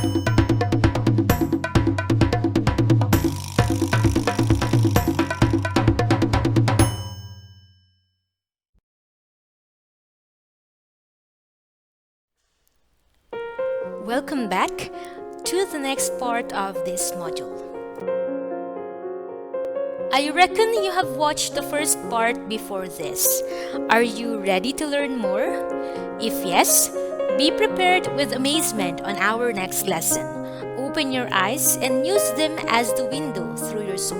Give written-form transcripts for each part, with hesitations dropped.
Welcome back to the next part of this module. I reckon you have watched the first part before this. Are you ready to learn more? If yes, be prepared with amazement on our next lesson. Open your eyes and use them as the window through your soul.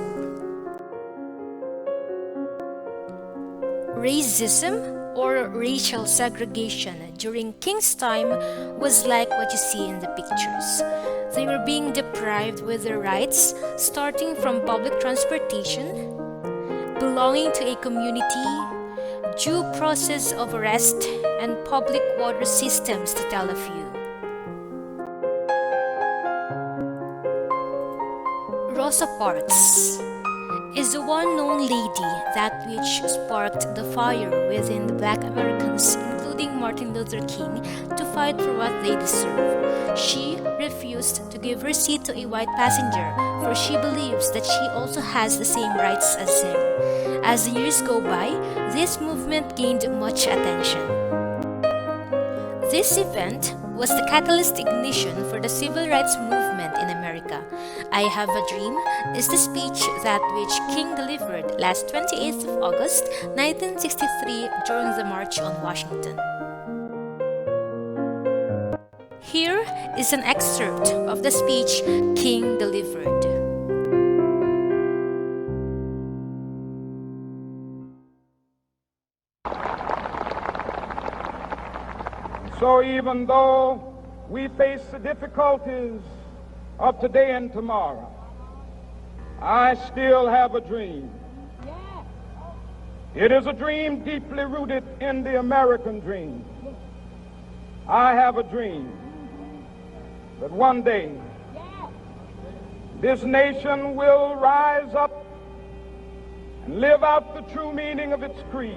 Racism or racial segregation during King's time was like what you see in the pictures. They were being deprived with their rights, starting from public transportation, belonging to a community, due process of arrest, and public water systems, to tell a few. Rosa Parks is the one known lady that which sparked the fire within the Black Americans, including Martin Luther King, to fight for what they deserve. She refused to give her seat to a white passenger, for she believes that she also has the same rights as him. As the years go by, this movement gained much attention. This event was the catalyst ignition for the civil rights movement in America. I Have a Dream is the speech that which King delivered last 28th of August, 1963 during the March on Washington. Here is an excerpt of the speech King delivered. So even though we face the difficulties of today and tomorrow, I still have a dream. It is a dream deeply rooted in the American dream. I have a dream that one day this nation will rise up and live out the true meaning of its creed.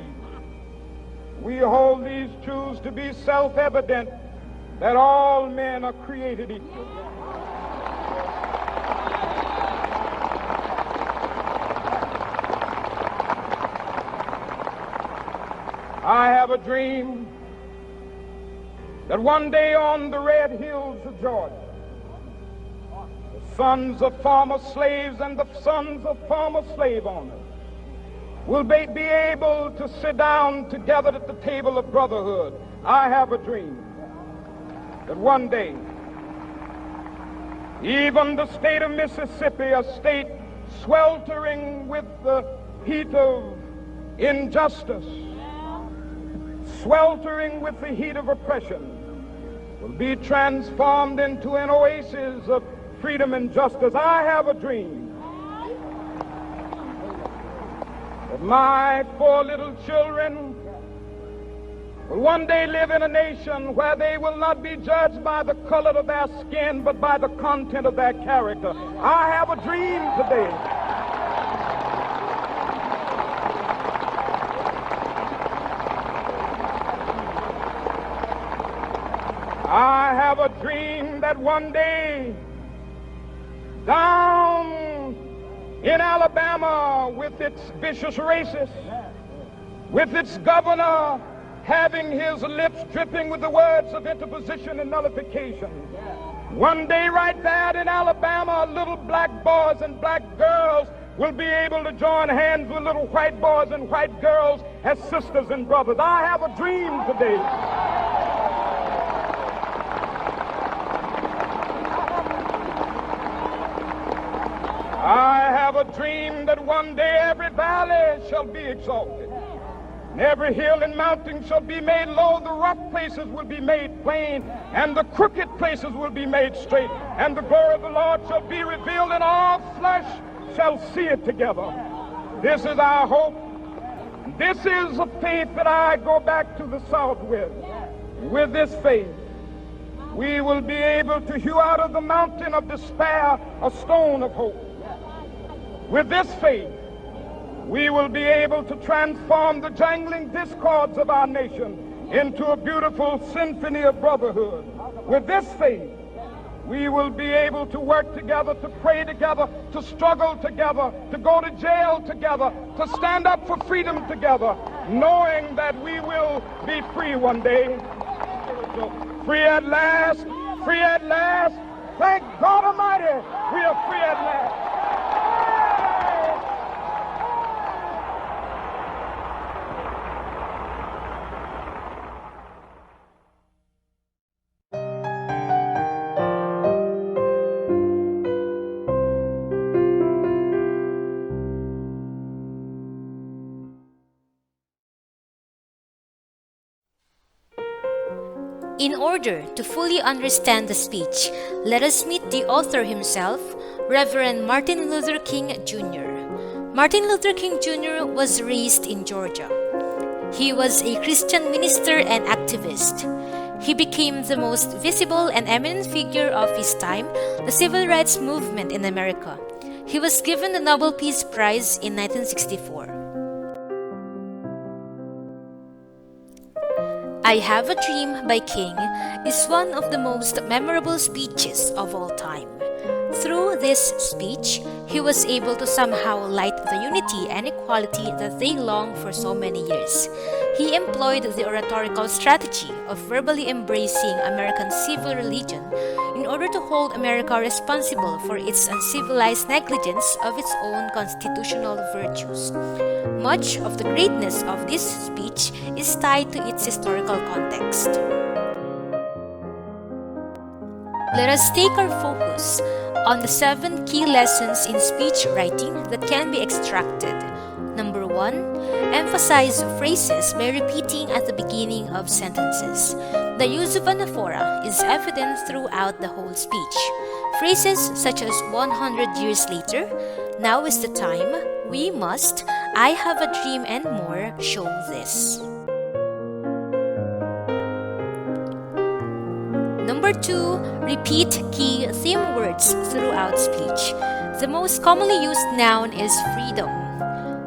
We hold these truths to be self-evident, that all men are created equal. I have a dream that one day on the red hills of Georgia, the sons of former slaves and the sons of former slave owners will be able to sit down together at the table of brotherhood. I have a dream that one day, even the state of Mississippi, a state sweltering with the heat of injustice, sweltering with the heat of oppression, will be transformed into an oasis of freedom and justice. I have a dream that my 4 little children will one day live in a nation where they will not be judged by the color of their skin, but by the content of their character. I have a dream today. I have a dream that one day down in Alabama, with its vicious racists, with its governor having his lips dripping with the words of interposition and nullification, one day right there in Alabama, little black boys and black girls will be able to join hands with little white boys and white girls as sisters and brothers. I have a dream today. I have a dream that one day every valley shall be exalted, and every hill and mountain shall be made low, the rough places will be made plain, and the crooked places will be made straight, and the glory of the Lord shall be revealed, and all flesh shall see it together. This is our hope. This is a faith that I go back to the South with. With this faith, we will be able to hew out of the mountain of despair a stone of hope. With this faith, we will be able to transform the jangling discords of our nation into a beautiful symphony of brotherhood. With this faith, We will be able to work together, to pray together, to struggle together, to go to jail together, to stand up for freedom together, knowing that we will be free one day. Free at last, free at last. Thank God Almighty, we are free at last. In order to fully understand the speech, let us meet the author himself, Reverend Martin Luther King Jr. Martin Luther King Jr. was raised in Georgia. He was a Christian minister and activist. He became the most visible and eminent figure of his time, the civil rights movement in America. He was given the Nobel Peace Prize in 1964. I Have a Dream by King is one of the most memorable speeches of all time. Through this speech, he was able to somehow light the unity and equality that they longed for so many years. He employed the oratorical strategy of verbally embracing American civil religion in order to hold America responsible for its uncivilized negligence of its own constitutional virtues. Much of the greatness of this speech is tied to its historical context. Let us take our focus on the 7 key lessons in speech writing that can be extracted. Number 1, emphasize phrases by repeating at the beginning of sentences. The use of anaphora is evident throughout the whole speech. Phrases such as 100 years later, now is the time, we must, I have a dream, and more show this. Number 2, repeat key theme words throughout speech. The most commonly used noun is freedom,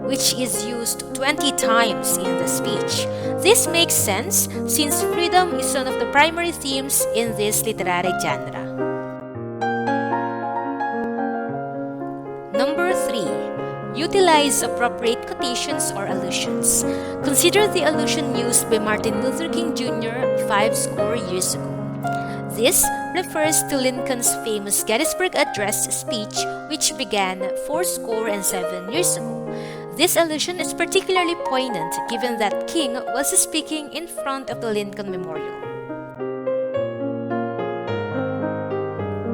which is used 20 times in the speech. This makes sense since freedom is one of the primary themes in this literary genre. Number 3, utilize appropriate quotations or allusions. Consider the allusion used by Martin Luther King Jr. 50 years ago. This refers to Lincoln's famous Gettysburg Address speech, which began 47 years ago. This allusion is particularly poignant given that King was speaking in front of the Lincoln Memorial.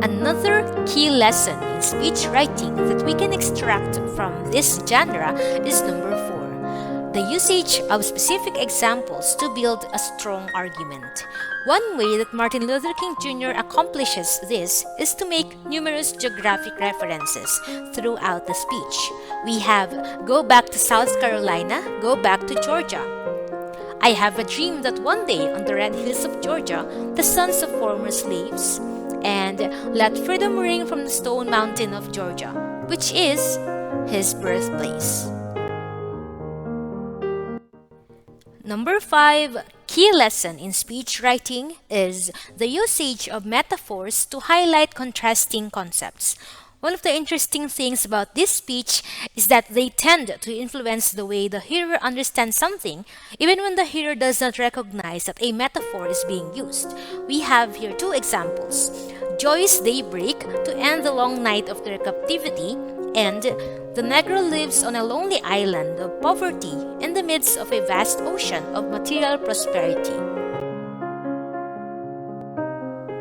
Another key lesson in speech writing that we can extract from this genre is number 4. The usage of specific examples to build a strong argument. One way that Martin Luther King Jr. accomplishes this is to make numerous geographic references throughout the speech. We have go back to South Carolina, go back to Georgia. I have a dream that one day on the red hills of Georgia, the sons of former slaves, and let freedom ring from the stone mountain of Georgia, which is his birthplace. Number 5, key lesson in speech writing is the usage of metaphors to highlight contrasting concepts. One of the interesting things about this speech is that they tend to influence the way the hearer understands something, even when the hearer does not recognize that a metaphor is being used. We have here 2 examples. Joy's daybreak to end the long night of their captivity, and the Negro lives on a lonely island of poverty in the midst of a vast ocean of material prosperity.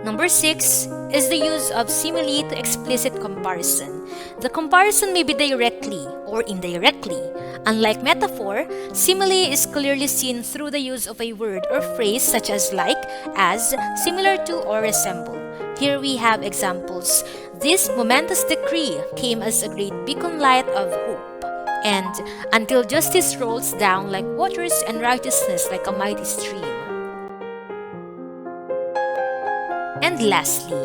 Number 6 is the use of simile to explicit comparison. The comparison may be directly or indirectly. Unlike metaphor, simile is clearly seen through the use of a word or phrase such as like, as, similar to, or resemble. Here we have examples. This momentous decree came as a great beacon light of hope, and until justice rolls down like waters and righteousness like a mighty stream. And lastly,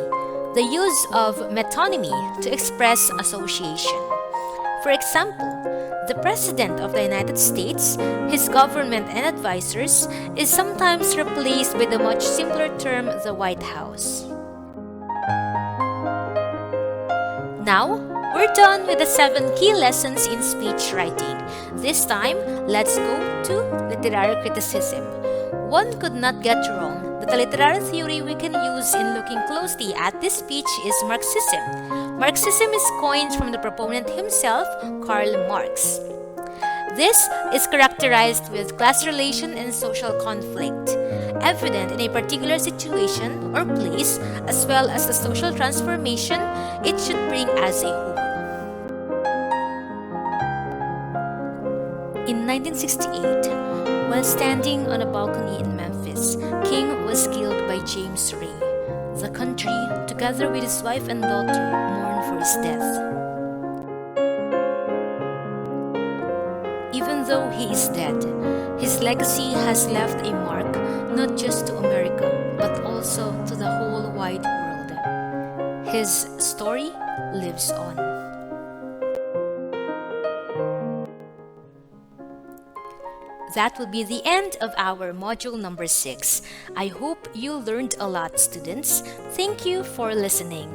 the use of metonymy to express association. For example, the President of the United States, his government and advisors, is sometimes replaced by the much simpler term the White House. Now, we're done with the 7 key lessons in speech writing. This time, let's go to literary criticism. One could not get wrong that the literary theory we can use in looking closely at this speech is Marxism. Marxism is coined from the proponent himself, Karl Marx. This is characterized with class relation and social conflict, evident in a particular situation or place, as well as the social transformation it should bring as a whole. In 1968, while standing on a balcony in Memphis, King was killed by James Ray. The country, together with his wife and daughter, mourned for his death. Even though he is dead, his legacy has left a mark not just to America, but also to the whole wide world. His story lives on. That will be the end of our module number 6. I hope you learned a lot, students. Thank you for listening.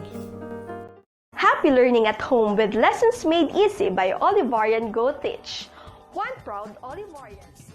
Happy learning at home with lessons made easy by Olivarian GoTeach. One proud Olivarian.